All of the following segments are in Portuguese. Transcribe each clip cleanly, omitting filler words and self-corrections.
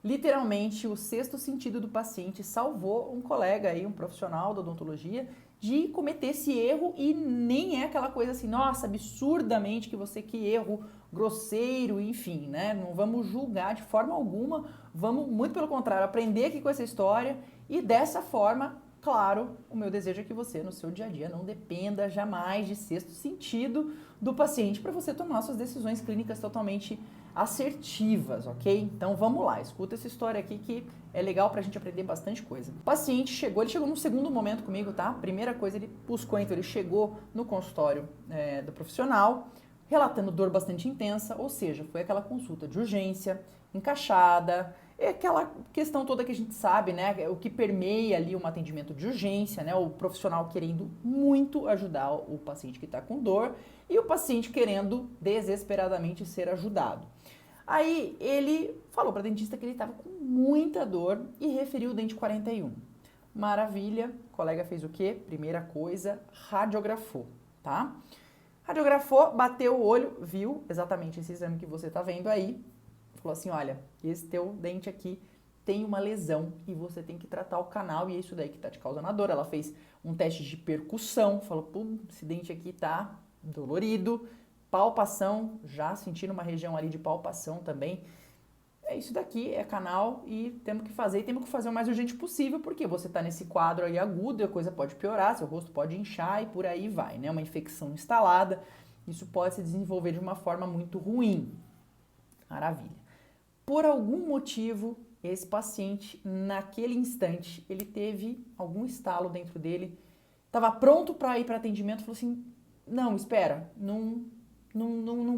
literalmente o sexto sentido do paciente salvou um colega aí, um profissional da odontologia, de cometer esse erro e nem é aquela coisa assim, nossa, absurdamente que erro grosseiro, enfim, né? Não vamos julgar de forma alguma, vamos, muito pelo contrário, aprender aqui com essa história e dessa forma, claro, o meu desejo é que você no seu dia a dia não dependa jamais de sexto sentido do paciente para você tomar suas decisões clínicas totalmente assertivas, ok? Então vamos lá, escuta essa história aqui que é legal pra gente aprender bastante coisa. O paciente chegou, ele chegou num segundo momento comigo, tá? Primeira coisa, ele buscou, então ele chegou no consultório do profissional, relatando dor bastante intensa, ou seja, foi aquela consulta de urgência, encaixada, é aquela questão toda que a gente sabe, né? O que permeia ali um atendimento de urgência, né? O profissional querendo muito ajudar o paciente que está com dor e o paciente querendo desesperadamente ser ajudado. Aí ele falou para a dentista que ele estava com muita dor e referiu o dente 41. Maravilha, o colega fez o quê? Primeira coisa, radiografou, tá? Radiografou, bateu o olho, viu exatamente esse exame que você está vendo aí. Falou assim, olha, esse teu dente aqui tem uma lesão e você tem que tratar o canal e é isso daí que tá te causando a dor. Ela fez um teste de percussão, falou, pum, esse dente aqui tá dolorido. Palpação, já sentindo uma região ali de palpação também. É isso daqui, é canal e temos que fazer o mais urgente possível, porque você tá nesse quadro aí agudo e a coisa pode piorar, seu rosto pode inchar e por aí vai, né? Uma infecção instalada, isso pode se desenvolver de uma forma muito ruim. Maravilha. Por algum motivo, esse paciente, naquele instante, ele teve algum estalo dentro dele, estava pronto para ir para atendimento, falou assim, não, espera, não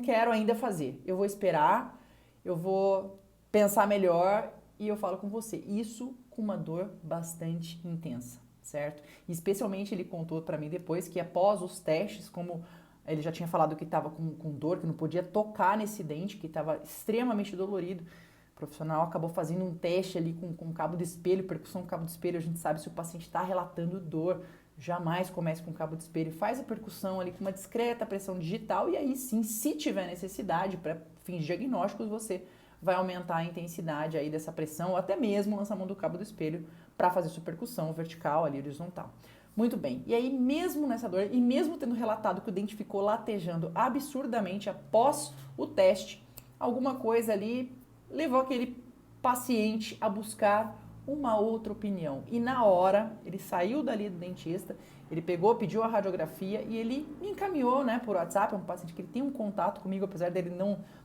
quero ainda fazer, eu vou esperar, eu vou pensar melhor e eu falo com você. Isso com uma dor bastante intensa, certo? E especialmente ele contou para mim depois que após os testes, como ele já tinha falado que estava com dor, que não podia tocar nesse dente, que estava extremamente dolorido. O profissional acabou fazendo um teste ali com cabo de espelho, percussão com cabo de espelho. A gente sabe se o paciente está relatando dor. Jamais comece com cabo de espelho. Faz a percussão ali com uma discreta pressão digital e aí sim, se tiver necessidade para fins diagnósticos, você vai aumentar a intensidade aí dessa pressão ou até mesmo lançar a mão do cabo do espelho para fazer sua percussão vertical ali, horizontal. Muito bem, e aí mesmo nessa dor, e mesmo tendo relatado que o dente ficou latejando absurdamente após o teste, alguma coisa ali levou aquele paciente a buscar uma outra opinião. E na hora, ele saiu dali do dentista, ele pegou, pediu a radiografia e ele me encaminhou, né, por WhatsApp, é um paciente que ele tem um contato comigo, apesar dele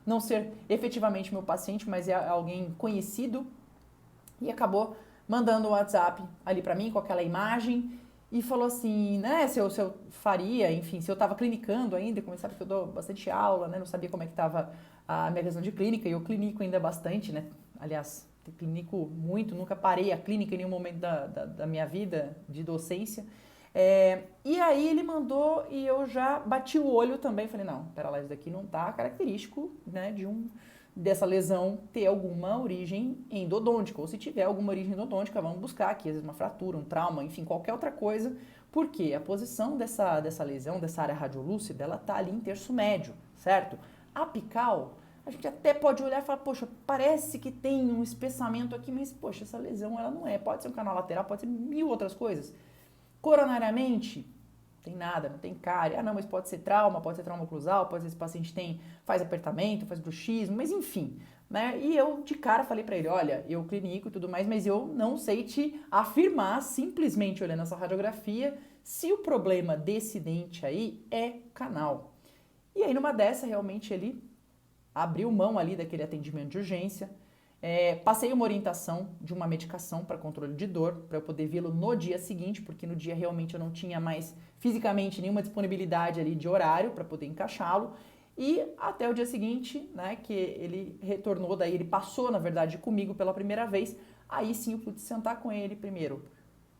não ser efetivamente meu paciente, mas é alguém conhecido, e acabou mandando o WhatsApp ali pra mim com aquela imagem, e falou assim, né, se eu faria, enfim, se eu tava clinicando ainda, como sabe que eu dou bastante aula, né, não sabia como é que tava a minha questão de clínica, e eu clinico ainda bastante, né, aliás, clinico muito, nunca parei a clínica em nenhum momento da minha vida de docência, e aí ele mandou e eu já bati o olho também, falei, não, pera lá, isso daqui não tá característico, né, dessa lesão ter alguma origem endodôntica, ou se tiver alguma origem endodôntica, vamos buscar aqui, às vezes uma fratura, um trauma, enfim, qualquer outra coisa, porque a posição dessa lesão, dessa área radiolúcida, ela tá ali em terço médio, certo? Apical, a gente até pode olhar e falar, poxa, parece que tem um espessamento aqui, mas, poxa, essa lesão, ela não é, pode ser um canal lateral, pode ser mil outras coisas. Coronariamente, tem nada, não tem cárie. Ah, não, mas pode ser trauma oclusal, pode ser esse paciente faz apertamento, faz bruxismo, mas enfim, né? E eu de cara falei pra ele, olha, eu clinico e tudo mais, mas eu não sei te afirmar, simplesmente olhando essa radiografia, se o problema desse dente aí é canal. E aí numa dessa, realmente ele abriu mão ali daquele atendimento de urgência, passei uma orientação de uma medicação para controle de dor, para eu poder vê-lo no dia seguinte, porque no dia realmente eu não tinha mais fisicamente nenhuma disponibilidade ali de horário para poder encaixá-lo. E até o dia seguinte, né, que ele retornou, daí ele passou, na verdade, comigo pela primeira vez, aí sim eu pude sentar com ele primeiro,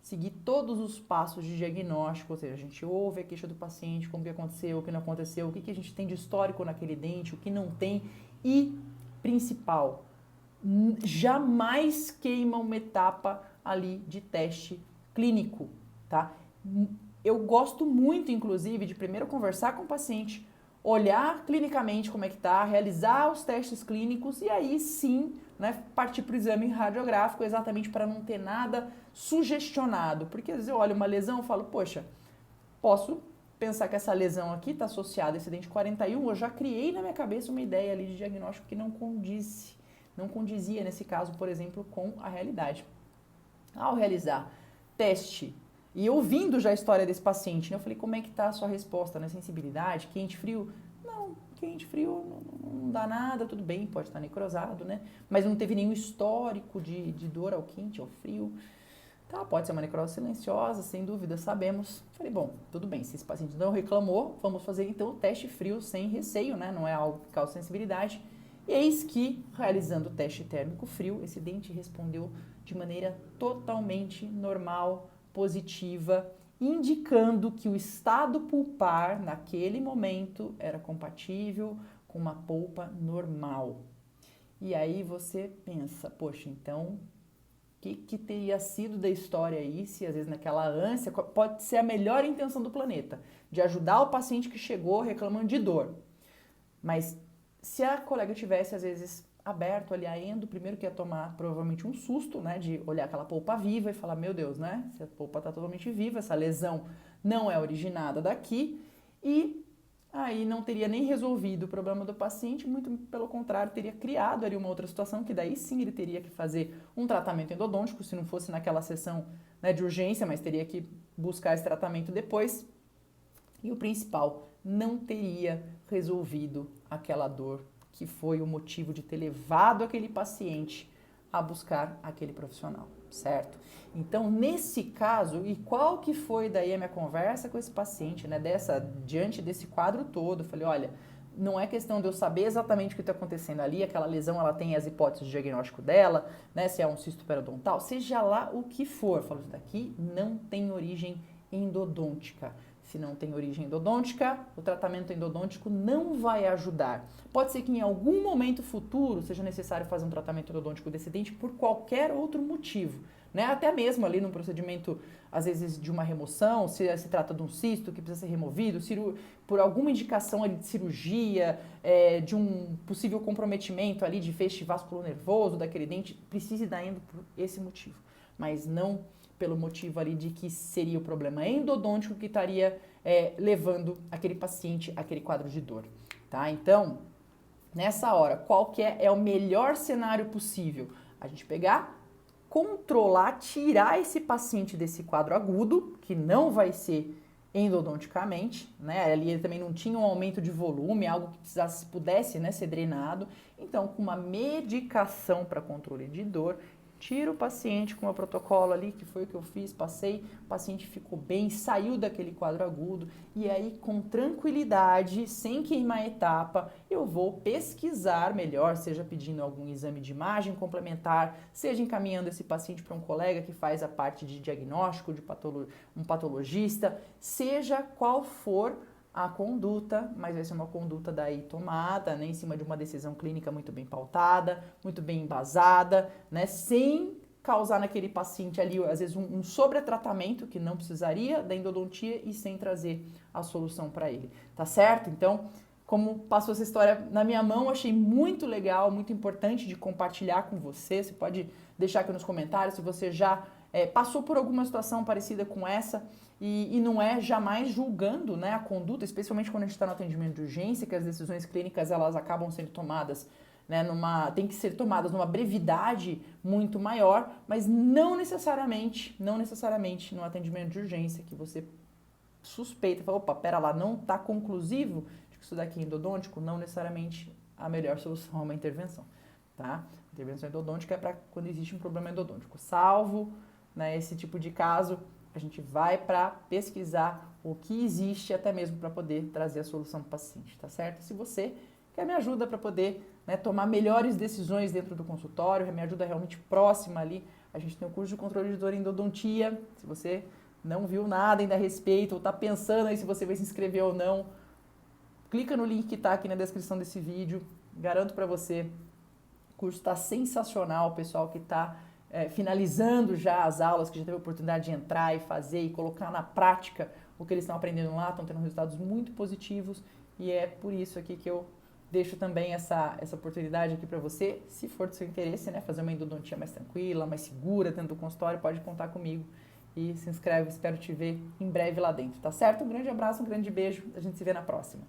seguir todos os passos de diagnóstico, ou seja, a gente ouve a queixa do paciente, como que aconteceu, o que não aconteceu, o que a gente tem de histórico naquele dente, o que não tem e, principal, jamais queima uma etapa ali de teste clínico, tá? Eu gosto muito, inclusive, de primeiro conversar com o paciente, olhar clinicamente como é que tá, realizar os testes clínicos e aí sim, né, partir para o exame radiográfico exatamente para não ter nada sugestionado. Porque às vezes eu olho uma lesão e falo, poxa, posso pensar que essa lesão aqui está associada a esse dente 41, eu já criei na minha cabeça uma ideia ali de diagnóstico que não condizia nesse caso, por exemplo, com a realidade. Ao realizar teste e ouvindo já a história desse paciente, né, eu falei, como é que está a sua resposta, né, sensibilidade, quente, frio? Não, quente, frio, não dá nada, tudo bem, pode estar necrosado, né, mas não teve nenhum histórico de dor ao quente, ao frio. Tá, pode ser uma necrose silenciosa, sem dúvida, sabemos. Falei, bom, tudo bem, se esse paciente não reclamou, vamos fazer então o teste frio sem receio, né? Não é algo que causa sensibilidade. Eis que, realizando o teste térmico frio, esse dente respondeu de maneira totalmente normal, positiva, indicando que o estado pulpar, naquele momento, era compatível com uma polpa normal. E aí você pensa, poxa, então que teria sido da história aí, se às vezes naquela ânsia, pode ser a melhor intenção do planeta, de ajudar o paciente que chegou reclamando de dor. Mas se a colega tivesse, às vezes, aberto ali a endo, primeiro que ia tomar provavelmente um susto, né, de olhar aquela polpa viva e falar, meu Deus, né, se a polpa está totalmente viva, essa lesão não é originada daqui, e aí não teria nem resolvido o problema do paciente, muito pelo contrário, teria criado ali uma outra situação, que daí sim ele teria que fazer um tratamento endodôntico, se não fosse naquela sessão, né, de urgência, mas teria que buscar esse tratamento depois. E o principal, não teria resolvido aquela dor que foi o motivo de ter levado aquele paciente a buscar aquele profissional, certo? Então, nesse caso, e qual que foi daí a minha conversa com esse paciente, né, diante desse quadro todo, eu falei, olha, não é questão de eu saber exatamente o que está acontecendo ali, aquela lesão, ela tem as hipóteses de diagnóstico dela, né, se é um cisto periodontal, seja lá o que for, eu falo, isso daqui não tem origem endodôntica. Se não tem origem endodôntica, o tratamento endodôntico não vai ajudar. Pode ser que em algum momento futuro seja necessário fazer um tratamento endodôntico desse dente por qualquer outro motivo, né? Até mesmo ali num procedimento, às vezes, de uma remoção, se trata de um cisto que precisa ser removido, por alguma indicação ali de cirurgia, de um possível comprometimento ali de feixe vasculonervoso daquele dente, precise dar endo por esse motivo, mas não pelo motivo ali de que seria o problema endodôntico que estaria levando aquele paciente àquele quadro de dor, tá? Então, nessa hora, qual que é o melhor cenário possível? A gente pegar, controlar, tirar esse paciente desse quadro agudo, que não vai ser endodonticamente, né? Ali ele também não tinha um aumento de volume, algo que pudesse, né, ser drenado. Então, com uma medicação para controle de dor, tira o paciente com o protocolo ali, que foi o que eu fiz, passei, o paciente ficou bem, saiu daquele quadro agudo, e aí com tranquilidade, sem queimar a etapa, eu vou pesquisar melhor, seja pedindo algum exame de imagem complementar, seja encaminhando esse paciente para um colega que faz a parte de diagnóstico, de um patologista, seja qual for a conduta, mas vai ser uma conduta daí tomada, né, em cima de uma decisão clínica muito bem pautada, muito bem embasada, né, sem causar naquele paciente ali, às vezes, um sobretratamento que não precisaria da endodontia e sem trazer a solução para ele, tá certo? Então, como passou essa história na minha mão, achei muito legal, muito importante de compartilhar com você. Você pode deixar aqui nos comentários se você já passou por alguma situação parecida com essa e não é jamais julgando, né, a conduta, especialmente quando a gente está no atendimento de urgência, que as decisões clínicas elas acabam sendo tomadas, né, tem que ser tomadas numa brevidade muito maior, mas não necessariamente no atendimento de urgência, que você suspeita, fala, opa, pera lá, não está conclusivo de que isso daqui é endodôntico, não necessariamente a melhor solução é uma intervenção, tá? Intervenção endodôntica é para quando existe um problema endodôntico, salvo, né, esse tipo de caso, a gente vai para pesquisar o que existe até mesmo para poder trazer a solução para o paciente, tá certo? Se você quer me ajuda para poder, né, tomar melhores decisões dentro do consultório, me ajuda realmente próxima ali, a gente tem o curso de controle de dor em endodontia, se você não viu nada ainda a respeito ou está pensando aí se você vai se inscrever ou não, clica no link que está aqui na descrição desse vídeo, garanto para você, o curso está sensacional, o pessoal que está finalizando já as aulas, que já teve a oportunidade de entrar e fazer e colocar na prática o que eles estão aprendendo lá, estão tendo resultados muito positivos e é por isso aqui que eu Deixo também essa oportunidade aqui para você, se for do seu interesse, né, fazer uma endodontia mais tranquila, mais segura dentro do consultório, pode contar comigo e se inscreve, espero te ver em breve lá dentro, tá certo? Um grande abraço, um grande beijo, a gente se vê na próxima.